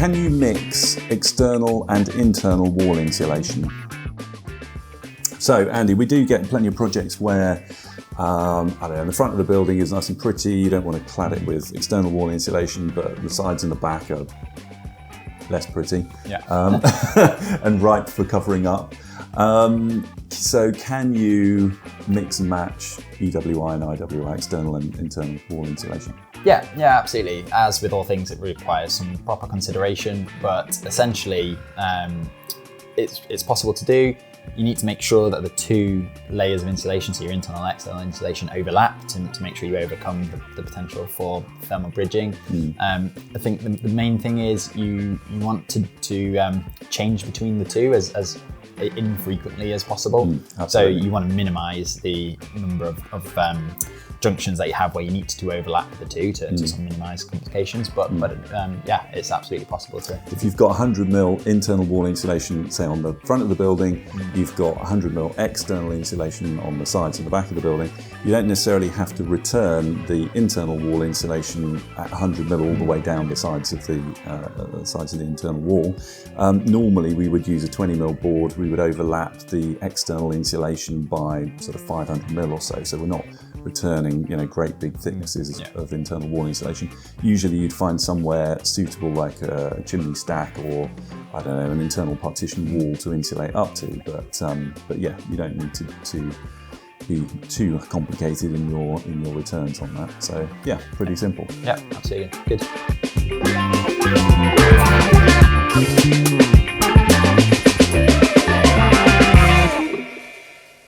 can you mix external and internal wall insulation? So, Andy, we do get plenty of projects where, I don't know, the front of the building is nice and pretty. You don't want to clad it with external wall insulation, but the sides and the back are less pretty, and ripe for covering up. So can you mix and match EWI and IWI, external and internal wall insulation? Yeah, absolutely. As with all things, it requires some proper consideration, but essentially it's possible to do. You need to make sure that the two layers of insulation, so your internal and external insulation, overlap to make sure you overcome the potential for thermal bridging. I think the main thing is you want to change between the two as infrequently as possible. So you want to minimise the number of junctions that you have where you need to overlap the two to sort of minimise complications. But it's absolutely possible to. If you've got 100mm internal wall insulation, say on the front of the building, you've got 100mm external insulation on the sides and the back of the building, you don't necessarily have to return the internal wall insulation at 100mm all the way down the sides of the internal wall. Normally we would use a 20mm board. We would overlap the external insulation by sort of 500mm or so. So we're not returning, great big thicknesses of internal wall insulation. Usually you'd find somewhere suitable like a chimney stack or, I don't know, an internal partition wall to insulate up to. But yeah, you don't need to be too complicated in your returns on that. So yeah, pretty simple. Yeah, absolutely. Good.